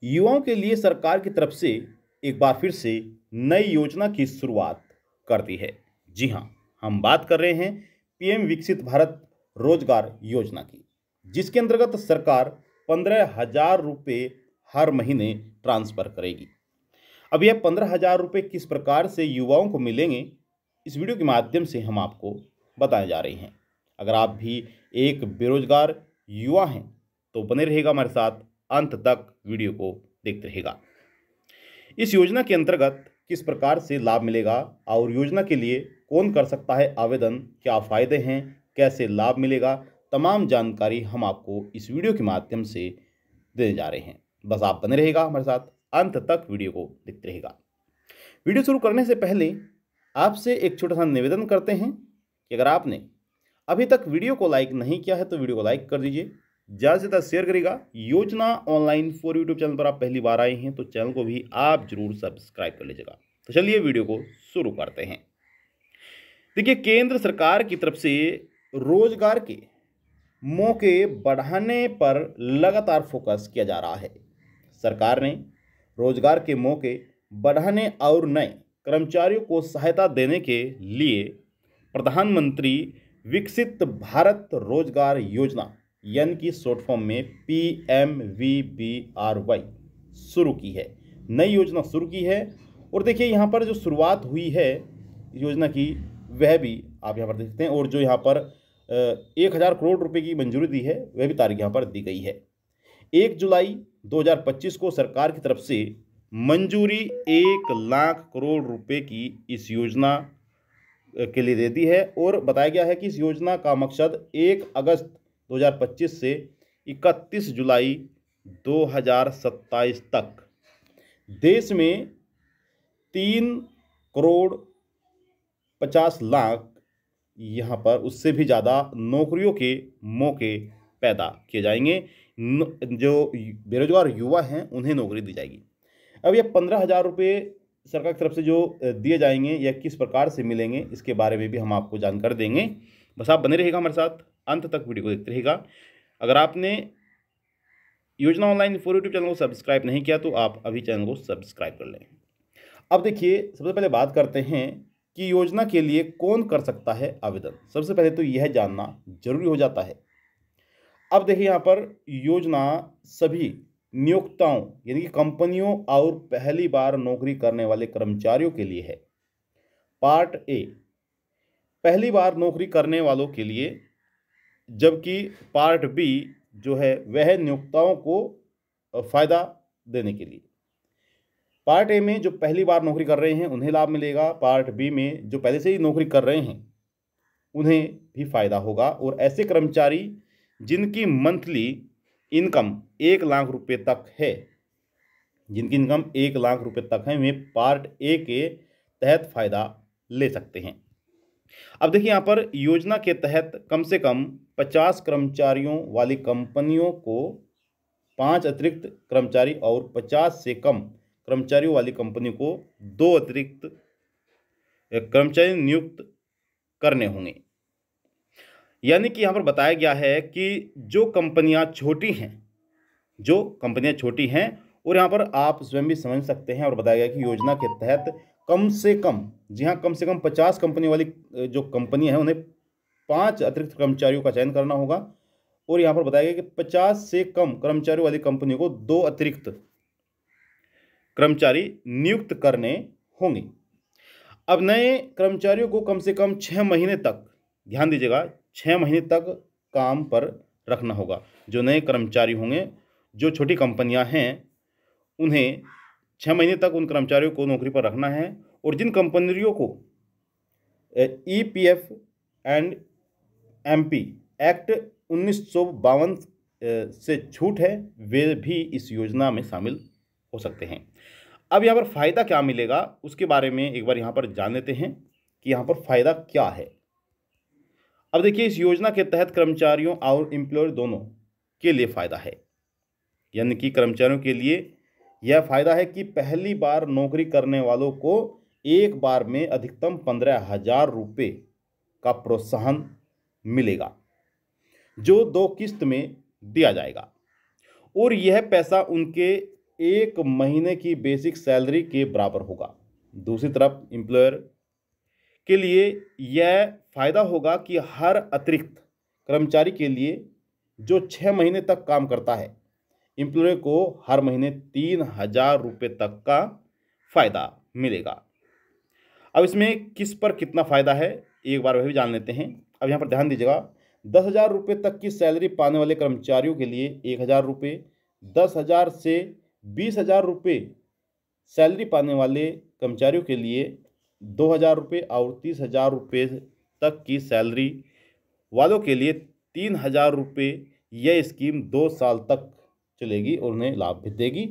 युवाओं के लिए सरकार की तरफ से एक बार फिर से नई योजना की शुरुआत कर दी है। जी हाँ, हम बात कर रहे हैं पीएम विकसित भारत रोजगार योजना की, जिसके अंतर्गत सरकार 15,000 रुपये हर महीने ट्रांसफर करेगी। अब यह 15,000 रुपये किस प्रकार से युवाओं को मिलेंगे, इस वीडियो के माध्यम से हम आपको बताने जा रहे हैं। अगर आप भी एक बेरोजगार युवा हैं तो बने रहेगा हमारे साथ, अंत तक वीडियो को देखते रहेगा। इस योजना के अंतर्गत किस प्रकार से लाभ मिलेगा और योजना के लिए कौन कर सकता है आवेदन, क्या फ़ायदे हैं, कैसे लाभ मिलेगा, तमाम जानकारी हम आपको इस वीडियो के माध्यम से देने जा रहे हैं। बस आप बने रहेगा हमारे साथ, अंत तक वीडियो को देखते रहेगा। वीडियो शुरू करने से पहले आपसे एक छोटा सा निवेदन करते हैं कि अगर आपने अभी तक वीडियो को लाइक नहीं किया है तो वीडियो को लाइक कर दीजिए, ज़्यादा से ज़्यादा शेयर करेगा। योजना ऑनलाइन फॉर यूट्यूब चैनल पर आप पहली बार आए हैं तो चैनल को भी आप जरूर सब्सक्राइब कर लीजिएगा। तो चलिए वीडियो को शुरू करते हैं। देखिए, केंद्र सरकार की तरफ से रोजगार के मौके बढ़ाने पर लगातार फोकस किया जा रहा है। सरकार ने रोजगार के मौके बढ़ाने और नए कर्मचारियों को सहायता देने के लिए प्रधानमंत्री विकसित भारत रोजगार योजना यानी कि शॉर्ट फॉर्म में PMVBRY शुरू की है। नई योजना शुरू की है और देखिए यहाँ पर जो शुरुआत हुई है योजना की वह भी आप यहाँ पर देख सकते हैं, और जो यहाँ पर 1,000 करोड़ रुपए की मंजूरी दी है वह भी तारीख यहाँ पर दी गई है। 1 जुलाई 2025 को सरकार की तरफ से मंजूरी 1 लाख करोड़ रुपए की इस योजना के लिए दे दी है और बताया गया है कि इस योजना का मकसद 1 अगस्त 2025 से 31 जुलाई 2027 तक देश में 3 करोड़ 50 लाख यहाँ पर उससे भी ज़्यादा नौकरियों के मौके पैदा किए जाएंगे। जो बेरोजगार युवा हैं उन्हें नौकरी दी जाएगी। अब यह 15,000 रुपये सरकार की तरफ से जो दिए जाएंगे या किस प्रकार से मिलेंगे, इसके बारे में भी हम आपको जानकारी देंगे। बस आप बने रहेगा हमारे साथ, अंत तक वीडियो को देखते रहेगा। अगर आपने योजना ऑनलाइन फॉर यूट्यूब चैनल को सब्सक्राइब नहीं किया तो आप अभी चैनल को सब्सक्राइब कर लें। अब देखिए, सबसे पहले बात करते हैं कि योजना के लिए कौन कर सकता है आवेदन। सबसे पहले तो यह जानना जरूरी हो जाता है। अब देखिए यहाँ पर योजना सभी नियोक्ताओं यानी कि कंपनियों और पहली बार नौकरी करने वाले कर्मचारियों के लिए है। पार्ट ए पहली बार नौकरी करने वालों के लिए, जबकि पार्ट बी जो है वह नियोक्ताओं को फायदा देने के लिए। पार्ट ए में जो पहली बार नौकरी कर रहे हैं उन्हें लाभ मिलेगा। पार्ट बी में जो पहले से ही नौकरी कर रहे हैं उन्हें भी फायदा होगा। और ऐसे कर्मचारी जिनकी मंथली इनकम 1 लाख रुपए तक है, जिनकी इनकम 1 लाख रुपए तक है, वे पार्ट ए के तहत फायदा ले सकते हैं। अब देखिए यहाँ पर योजना के तहत कम से कम 50 कर्मचारियों वाली कंपनियों को 5 अतिरिक्त कर्मचारी और 50 से कम कर्मचारियों वाली कंपनी को 2 अतिरिक्त कर्मचारी नियुक्त करने होंगे। यानी कि यहाँ पर बताया गया है कि जो कंपनियां छोटी हैं और यहाँ पर आप स्वयं भी समझ सकते हैं, और बताया गया कि योजना के तहत कम से कम 50 कंपनी वाली जो कंपनी है उन्हें 5 अतिरिक्त कर्मचारियों का चयन करना होगा। और यहाँ पर बताया गया कि 50 से कम कर्मचारियों वाली कंपनी को 2 अतिरिक्त कर्मचारी नियुक्त करने होंगे। अब नए कर्मचारियों को कम से कम 6 महीने तक, ध्यान दीजिएगा, 6 महीने तक काम पर रखना होगा। जो नए कर्मचारी होंगे, जो छोटी कंपनियां हैं, उन्हें 6 महीने तक उन कर्मचारियों को नौकरी पर रखना है। और जिन कंपनियों को EPF एंड MP एक्ट 1952 से छूट है, वे भी इस योजना में शामिल हो सकते हैं। अब यहाँ पर फ़ायदा क्या मिलेगा उसके बारे में एक बार यहाँ पर जान लेते हैं कि यहाँ पर फ़ायदा क्या है। अब देखिए, इस योजना के तहत कर्मचारियों और एम्प्लॉयर दोनों के लिए फ़ायदा है। यानी कि कर्मचारियों के लिए यह फ़ायदा है कि पहली बार नौकरी करने वालों को एक बार में अधिकतम 15,000 रुपये का प्रोत्साहन मिलेगा, जो 2 किस्त में दिया जाएगा। और यह पैसा उनके 1 महीने की बेसिक सैलरी के बराबर होगा। दूसरी तरफ एम्प्लॉयर के लिए यह फ़ायदा होगा कि हर अतिरिक्त कर्मचारी के लिए जो 6 महीने तक काम करता है, एम्प्लॉयर को हर महीने 3,000 रुपये तक का फ़ायदा मिलेगा। अब इसमें किस पर कितना फ़ायदा है, एक बार वह भी जान लेते हैं। अब यहाँ पर ध्यान दीजिएगा, 10,000 रुपये तक की सैलरी पाने वाले कर्मचारियों के लिए 1,000 रुपये, 10,000 से 20,000 रुपये सैलरी पाने वाले कर्मचारियों के लिए 2,000 रुपये और 30,000 रुपये तक की सैलरी वालों के लिए 3,000 रुपये। यह स्कीम 2 साल तक चलेगी और उन्हें लाभ भी देगी।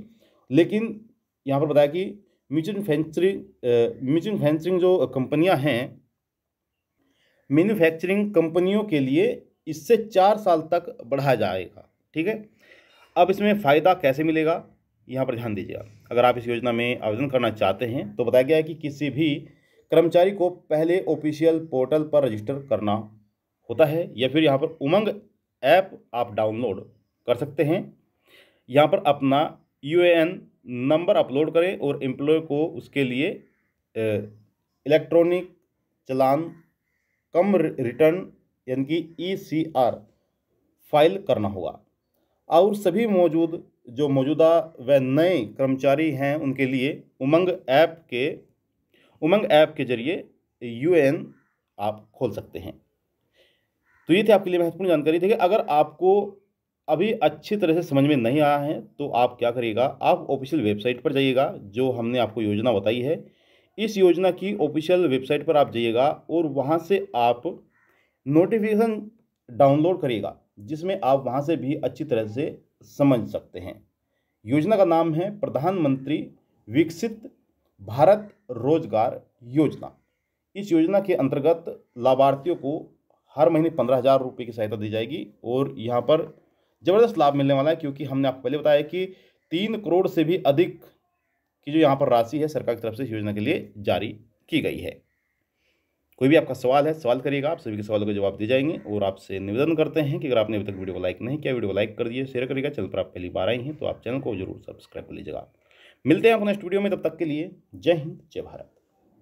लेकिन यहाँ पर बताया कि मैन्युफैक्चरिंग जो कंपनियां हैं, मैन्युफैक्चरिंग कंपनियों के लिए इससे 4 साल तक बढ़ाया जाएगा। ठीक है, अब इसमें फ़ायदा कैसे मिलेगा, यहाँ पर ध्यान दीजिएगा। अगर आप इस योजना में आवेदन करना चाहते हैं तो बताया गया है कि किसी भी कर्मचारी को पहले ऑफिशियल पोर्टल पर रजिस्टर करना होता है, या फिर यहाँ पर उमंग ऐप आप डाउनलोड कर सकते हैं। यहाँ पर अपना यूएएन नंबर अपलोड करें और एम्प्लॉय को उसके लिए इलेक्ट्रॉनिक चालान कम रिटर्न यानी कि ईसीआर फाइल करना होगा। और सभी मौजूदा व नए कर्मचारी हैं उनके लिए उमंग ऐप के जरिए यूएएन आप खोल सकते हैं। तो ये थे आपके लिए महत्वपूर्ण जानकारी थी कि अगर आपको अभी अच्छी तरह से समझ में नहीं आया है तो आप क्या करिएगा, आप ऑफिशियल वेबसाइट पर जाइएगा, जो हमने आपको योजना बताई है इस योजना की ऑफिशियल वेबसाइट पर आप जाइएगा और वहाँ से आप नोटिफिकेशन डाउनलोड करिएगा, जिसमें आप वहाँ से भी अच्छी तरह से समझ सकते हैं। योजना का नाम है प्रधानमंत्री विकसित भारत रोजगार योजना। इस योजना के अंतर्गत लाभार्थियों को हर महीने 15,000 रुपये की सहायता दी जाएगी और यहाँ पर ज़बरदस्त लाभ मिलने वाला है, क्योंकि हमने आपको पहले बताया कि 3 करोड़ से भी अधिक की जो यहाँ पर राशि है सरकार की तरफ से इस योजना के लिए जारी की गई है। कोई भी आपका सवाल है, सवाल करिएगा, आप सभी के सवालों के जवाब दिए जाएंगे। और आपसे निवेदन करते हैं कि अगर आपने अभी तक वीडियो को लाइक नहीं किया, वीडियो को लाइक कर दिए, शेयर करिएगा। चैनल पर आप पहली बार आए हैं तो आप चैनल को जरूर सब्सक्राइब कर लीजिएगा। मिलते हैं आपको नेक्स्ट वीडियो में, तब तक के लिए जय हिंद, जय भारत।